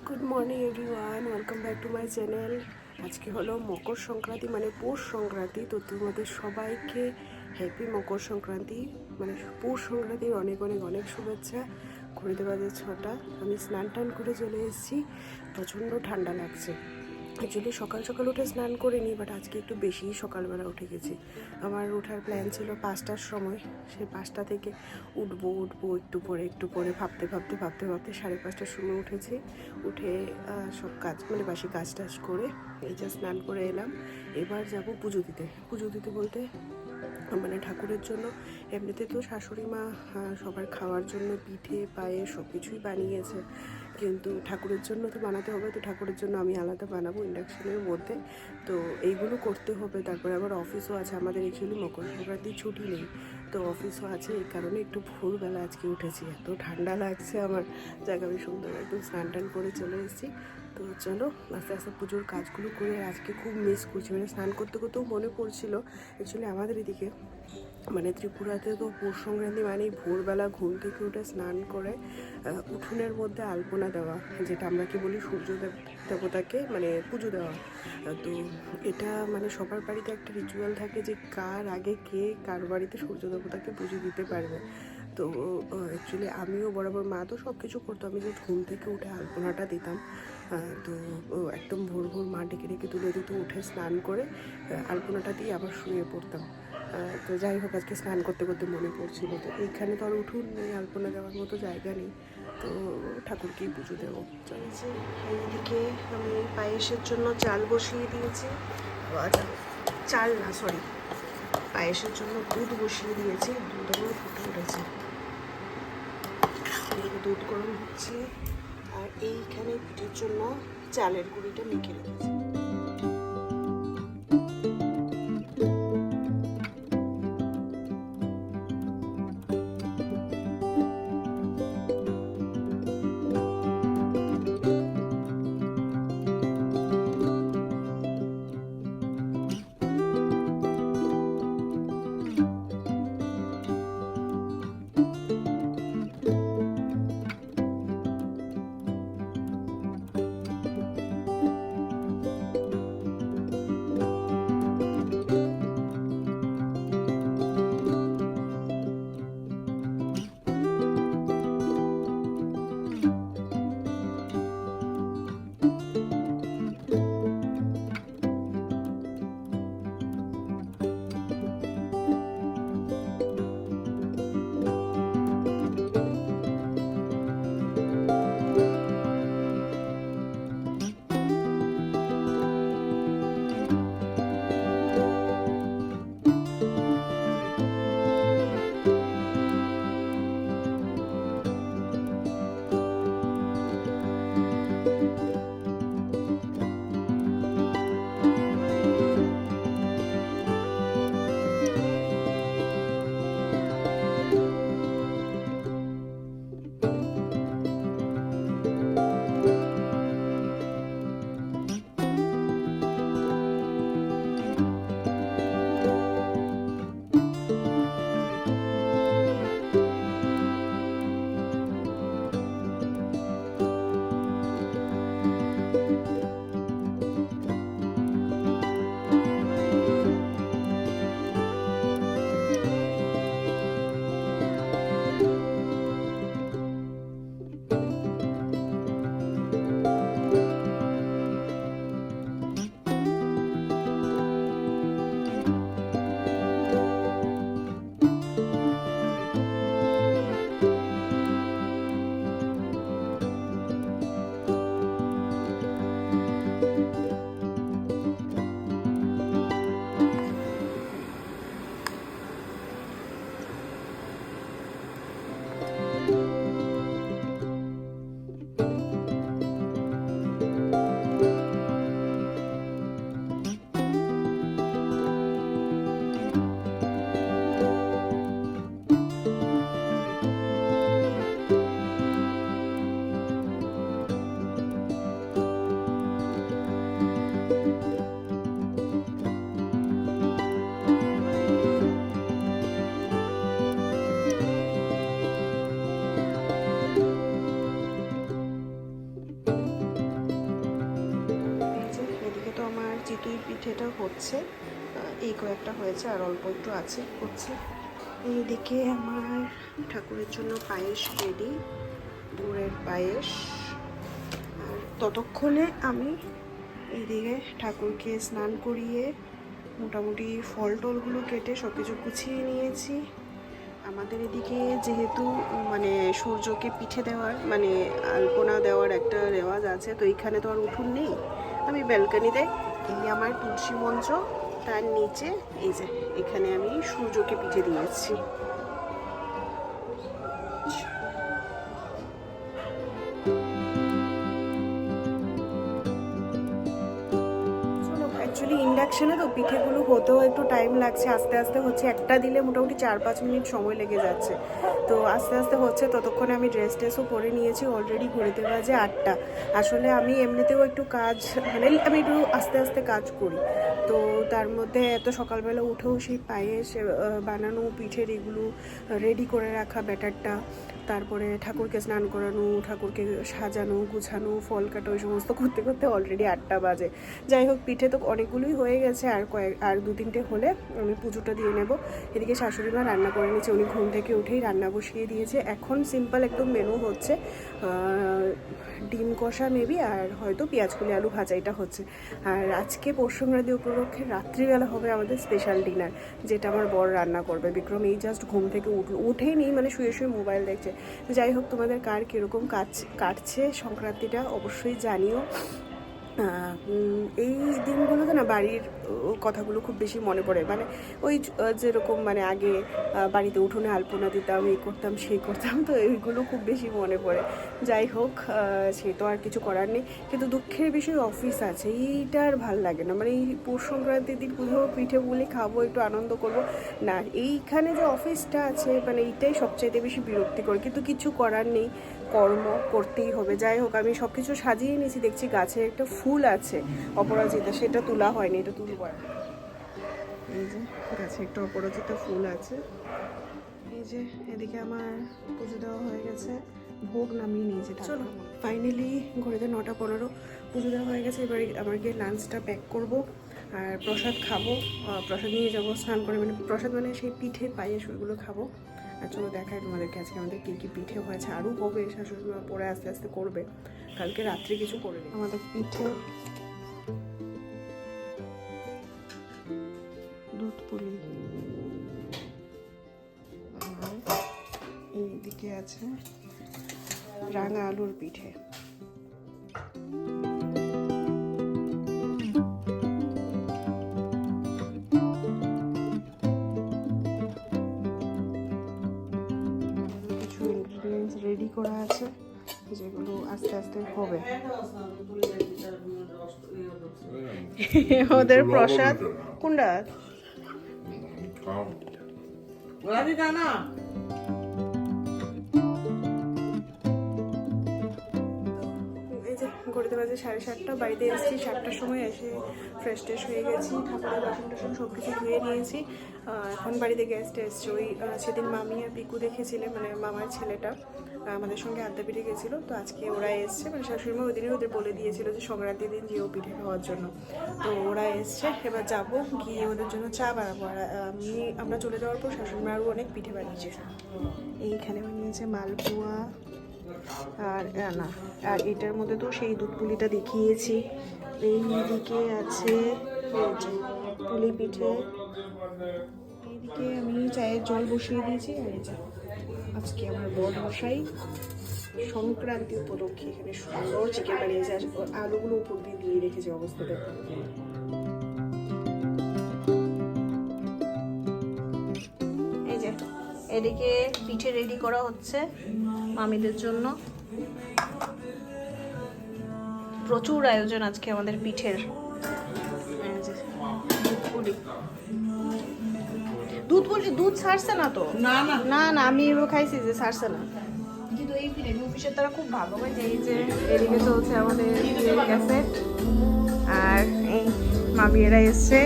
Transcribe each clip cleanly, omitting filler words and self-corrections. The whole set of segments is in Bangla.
Good morning everyone, welcome back to my channel. আজকে হলো মকর সংক্রান্তি, মানে পৌষ সংক্রান্তি। তো তোমাদের সবাইকে হ্যাপি মকর সংক্রান্তি, মানে পৌষ সংক্রান্তির অনেক অনেক অনেক শুভেচ্ছা। ঘড়িতে বাজে 6টা। আমি স্নান টান করে চলে এসেছি। প্রচণ্ড ঠান্ডা লাগছে। অ্যাকচুয়ালি সকাল সকাল উঠে স্নান করে নিই, বাট আজকে একটু বেশিই সকালবেলা উঠে গেছি। আমার ওঠার প্ল্যান ছিল 5টার সময়। সেই 5টা থেকে উঠবো একটু পরে ভাবতে 5:30টার সময় উঠেছি। উঠে সব কাজ, মানে বাসি কাজ টাজ করে এই যে স্নান করে এলাম। এবার যাব পুজো দিতে বলতে মানে ঠাকুরের জন্য। এমনিতে তো শাশুড়ি মা সবার খাওয়ার জন্য পিঠে পায়ে সব কিছুই বানিয়েছে, কিন্তু ঠাকুরের জন্য তো বানাতে হবে। তো ঠাকুরের জন্য আমি আলাদা বানাবো ইন্ডাকশানের মধ্যে। তো এইগুলো করতে হবে। তারপরে আবার অফিসও আছে আমাদের। অ্যাকচুয়ালি মকর সংক্রান্তির ছুটি নেই, তো অফিসও আছে। এই কারণে একটু ভোরবেলা আজকে উঠেছি। এত ঠান্ডা লাগছে আমার, জায়গা সুন্দর একদম স্নান টান করে চলে এসেছি। তো চলো আস্তে আস্তে পুজোর কাজগুলো করে। আজকে খুব মিস করছি, মানে স্নান করতে করতেও মনে পড়ছিল। অ্যাকচুয়ালি আমাদের এদিকে মানে ত্রিপুরাতে তো পৌষ সংক্রান্তি মানেই ভোরবেলা ঘুম থেকে উঠে স্নান করে উঠোনের মধ্যে আলপনা দেওয়া, যেটা আমরা কি বলি সূর্য দেবতাকে মানে পুজো দেওয়া। তো এটা মানে সবার বাড়িতে একটা রিচুয়াল থাকে যে কার আগে কে কার বাড়িতে সূর্য দেবতাকে পুজো দিতে পারবে। তো অ্যাকচুয়ালি আমিও বরাবর, মা তো সব কিছু করতো, আমি যে ঘুম থেকে উঠে আলপনাটা দিতাম। তো একদম ভোর মা ডেকে তুলে দিত, উঠে স্নান করে আলপনাটা দিয়ে আবার শুয়ে পড়তাম। তো যাই হোক, আজকে স্নান করতে করতে মনে পড়ছিল। তো এইখানে তো আর উঠুন নেই, আলপনা দেওয়ার মতো জায়গা নেই, তো ঠাকুরকেই পুজো দেবো। চলেছি এইদিকে আমি পায়েসের জন্য চাল বসিয়ে দিয়েছি। চাল না, সরি, পায়েসের জন্য দুধ বসিয়ে দিয়েছি। দুধ আমার ফুটে উঠেছে, দুধ গরম হচ্ছে। আর এইখানে পিঠের জন্য চালের গুঁড়িটা মেখে রেখেছি। হচ্ছে, এই কয়েকটা হয়েছে আর অল্প একটু আছে, হচ্ছে। এইদিকে আমার ঠাকুরের জন্য পায়েস রেডি, গুড়ের পায়েস। আর ততক্ষণে আমি এইদিকে ঠাকুরকে স্নান করিয়ে মোটামুটি ফল টলগুলো কেটে সব কিছু গুছিয়ে নিয়েছি। আমাদের এদিকে যেহেতু মানে সূর্যকে পিঠে দেওয়ার মানে আলপনা দেওয়ার একটা রেওয়াজ আছে, তো এইখানে তো আর উঠোন নেই। আমি ব্যালকানিতে, এই আমার তুলসী মঞ্চ, তার নিচে এই যে এখানে আমি সূর্যকে পিঠে দিয়েছি। অ্যাকচুয়ালি ইন্ডাকশানে তো পিঠেগুলো হতেও একটু টাইম লাগছে, আস্তে আস্তে হচ্ছে। একটা দিলে মোটামুটি 4-5 মিনিট সময় লেগে যাচ্ছে, তো আস্তে আস্তে হচ্ছে। ততক্ষণে আমি ড্রেস ট্রেসও পরে নিয়েছি, অলরেডি ঘড়িতে বাজে 8টা। আসলে আমি এমনিতেও একটু কাজ মানে আমি একটু আস্তে আস্তে কাজ করি, তো তার মধ্যে এত সকালবেলা উঠেও সেই পায়েস বানানো, পিঠের এগুলো রেডি করে রাখা, ব্যাটারটা, তারপরে ঠাকুরকে স্নান করানো, ঠাকুরকে সাজানো গুছানো, ফল কাটা, ওই সমস্ত করতে করতে অলরেডি 8টা বাজে। যাই হোক, পিঠে তো অনেকগুলোই হয়ে গেছে, আর 2-3টে হলে আমি পুজোটা দিয়ে নেব। এদিকে শাশুড়ি মা রান্না করে নিয়েছে, উনি ঘুম থেকে উঠেই রান্না বসিয়ে দিয়েছে। এখন সিম্পল একদম মেনু হচ্ছে ডিম কষা মেবি, আর হয়তো পেঁয়াজ কলি আলু ভাজা, এটা হচ্ছে। আর আজকে পৌষ সংক্রান্তি উপলক্ষে রাত্রিবেলা হবে আমাদের স্পেশাল ডিনার, যেটা আমার বর রান্না করবে। বিক্রম এই জাস্ট ঘুম থেকে উঠেই নেই, মানে শুয়ে শুয়ে মোবাইল দেখছে। যাই হোক, তোমাদের কার কীরকম কাটছে সংক্রান্তিটা অবশ্যই জানিও। এই দিনগুলোতে না বাড়ির কথাগুলো খুব বেশি মনে পড়ে, মানে ওই যেরকম মানে আগে বাড়িতে উঠোনে আলপনা দিতাম, এই করতাম সেই করতাম, তো এইগুলো খুব বেশি মনে পড়ে। যাই হোক, সে তো আর কিছু করার নেই, কিন্তু দুঃখের বিষয় অফিস আছে, এইটা আর ভাল লাগে না। মানে এই পৌষ সংক্রান্তির দিন কোথাও পিঠে পুলি খাবো, একটু আনন্দ করব না, এইখানে যে অফিসটা আছে মানে এইটাই সবচাইতে বেশি বিরক্তিকর, কিন্তু কিছু করার নেই, কর্ম করতেই হবে। যাই হোক, আমি সব কিছু সাজিয়ে নিয়েছি, দেখছি গাছে একটা ফুল আছে অপরাজিতা, সেটা তোলা হয়নি, এটা তুলব। এই যে গাছে একটা অপরাজিতা ফুল আছে। এই যে এদিকে আমার পুজো দেওয়া হয়ে গেছে, ভোগ নামিয়ে নিয়েছি। চলো, ফাইনালি ঘড়িতে 9:15, পুজো দেওয়া হয়ে গেছে। এবার আমার গিয়ে লাঞ্চটা প্যাক করব আর প্রসাদ খাবো, প্রসাদ নিয়ে যাবো স্নান করে, মানে প্রসাদ মানে সেই পিঠে পায়েস ওইগুলো খাবো। আর চলো দেখাই তোমাদেরকে আজকে আমাদের কী কী পিঠে হয়েছে, আরও হবে, শাশুড়ি মা পরে আস্তে আস্তে করবে, কালকে রাত্রে কিছু করে নেই। আমাদের পিঠে দুধ পুলি, আর এইদিকে আছে রাঙা আলুর পিঠে। কিছু ইনগ্রিডিয়েন্টস রেডি করা আছে, যেগুলো আস্তে আস্তে হবে। ওদের প্রসাদ কোনটা? ঘড়িতে বাজে 7:30, বাড়িতে এসেছি 7টার সময়, এসে ফ্রেশ ট্রেশ হয়ে গেছি, ঠাকুরের বাসন টাসন সব কিছু ধুয়ে নিয়েছি। এখন বাড়িতে গেস্ট এসছে, ওই সেদিন মামি আর পিকু দেখেছিলে, মানে মামার ছেলেটা আমাদের সঙ্গে আড্ডা পিঠে গেছিলো, তো আজকে ওরা এসছে, মানে শাশুড়িমা ওই দিনে ওদের বলে দিয়েছিল যে সংক্রান্তির দিন যেও পিঠে খাওয়ার জন্য, তো ওরা এসছে। এবার যাবো, গিয়ে ওদের জন্য চা বানাবো, আর আমরা চলে যাওয়ার পর শাশুড়িমা আরও অনেক পিঠে বানিয়েছে। এইখানে বানিয়েছে মালপোয়া, আর না, আর এটার মধ্যে তো সেই দুধ পুলিটা দেখিয়েছি। এইদিকে আছে পুলি পিঠে, এইদিকে আমি চায়ের জল বসিয়ে দিয়েছি। আর এই যে আজকে আমার বড় মশাই সংক্রান্তি উপলক্ষে এখানে সুন্দর চিকেন বানিয়েছে, আলুগুলো উপর দিয়ে দিয়ে রেখেছে, অবস্থাটা। এই যে এদিকে পিঠে রেডি করা হচ্ছে মামিদের জন্য, প্রচুর আয়োজন আজকে আমাদের পিঠের। দুধ বলছি, দুধ ছাড়ছে না তো? না না না, আমি এগুলো খাইছি যে ছাড়ছে না, কিন্তু এই পিঠে অফিসের তারা খুব ভালো হয়। এই যে এদিকে চলছে আমাদের ক্যাসেট, আর এই মামিয়েরা এসছে।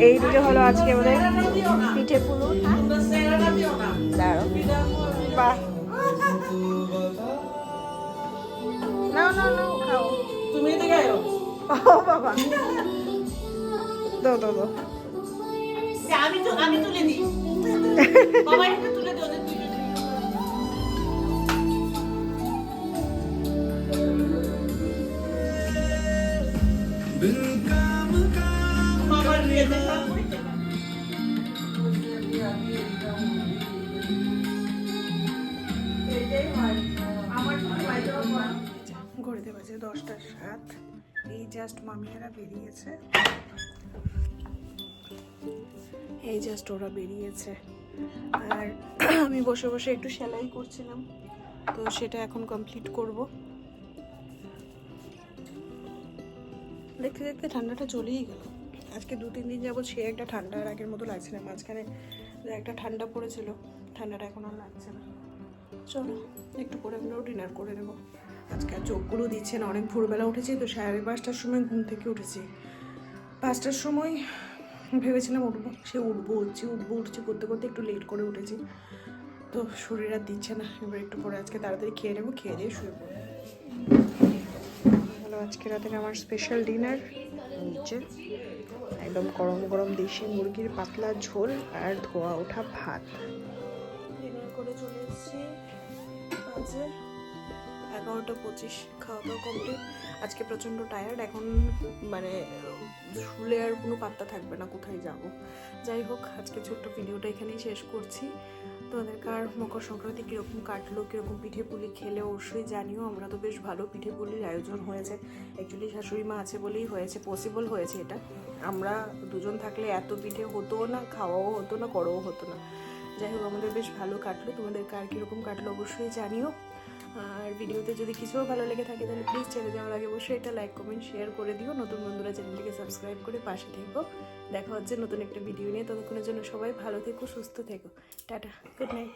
এইদিকে হলো আজকে আমাদের পিঠে পুলো। দাঁড়ো, বাহ, না না না, খাও তুমি, এদিকে আয়ো। ও বাবা, দাও দাও দাও। আমি তুলে দিই বাবা একটু তুলে দিই ওদের দুজনে বাবার রেতে সব হয়েছে এটাই হয় আমার ছোট ভাই তো ঘড়িতে বাজে 10:07। এই জাস্ট মামিয়ারা বেরিয়েছে, এই জাস্ট ওরা বেরিয়েছে। আর আমি বসে বসে একটু সেলাই করছিলাম, তো সেটা এখন কমপ্লিট করব। দেখতে দেখতে ঠান্ডাটা চলেই গেল। আজকে 2-3 দিন যাবত সে একটা ঠান্ডার আগের মতো লাগছে না। মাঝখানে যে একটা ঠান্ডা পড়েছিল, ঠান্ডাটা এখন আর লাগছে না। চলো একটু পরে আমরাও ডিনার করে নেবো। আজকে আর চোখগুলো দিচ্ছে না, অনেক ভোরবেলা উঠেছি তো, 5:30টার সময় ঘুম থেকে উঠেছি। 5টার সময় ভেবেছিলাম উঠবো, সে উঠছি করতে করতে একটু লেট করে উঠেছি, তো শরীর আর দিচ্ছে না। এবার একটু পরে আজকে তাড়াতাড়ি খেয়ে নেবো, খেয়ে দিয়ে শুয়ে পড়বো। হলো আজকে রাতের আমার স্পেশাল ডিনার, নিচে একদম গরম গরম দেশি মুরগির পাতলা ঝোল আর ধোয়া ওঠা ভাত। ডিনার করে চলে এসেছি, বাজে 11:25। খাওয়া দাওয়া কমপ্লিট। আজকে প্রচণ্ড টায়ার্ড, এখন মানে শুলে আর কোনো পাত্তা থাকবে না কোথায় যাব। যাই হোক, আজকে ছোট্ট ভিডিওটা এখানেই শেষ করছি। তোমাদেরকার মকর সংক্রান্তি কীরকম কাটলো, কীরকম পিঠে পুলি খেলে অবশ্যই জানিও। আমরা তো বেশ ভালো পিঠে পুলির আয়োজন হয়েছে, অ্যাকচুয়ালি শাশুড়ি মা আছে বলেই হয়েছে, পসিবল হয়েছে এটা। আমরা দুজন থাকলে এত পিঠে হতো না, খাওয়াও হতো না, করাও হতো না। যাই হোক, আমাদের বেশ ভালো কাটলো। তোমাদের কার কীরকম কাটলো অবশ্যই জানিও। আর ভিডিওতে যদি কিছুও ভালো লেগে থাকে তাহলে প্লিজ চ্যানেলে যাওয়ার আগে অবশ্যই এটা লাইক কমেন্ট শেয়ার করে দিও। নতুন বন্ধুরা চ্যানেলটিকে সাবস্ক্রাইব করে পাশে থেকো। দেখা হচ্ছে নতুন একটা ভিডিও নিয়ে। ততক্ষণের জন্য সবাই ভালো থেকো, সুস্থ থেকো। Tata, good night.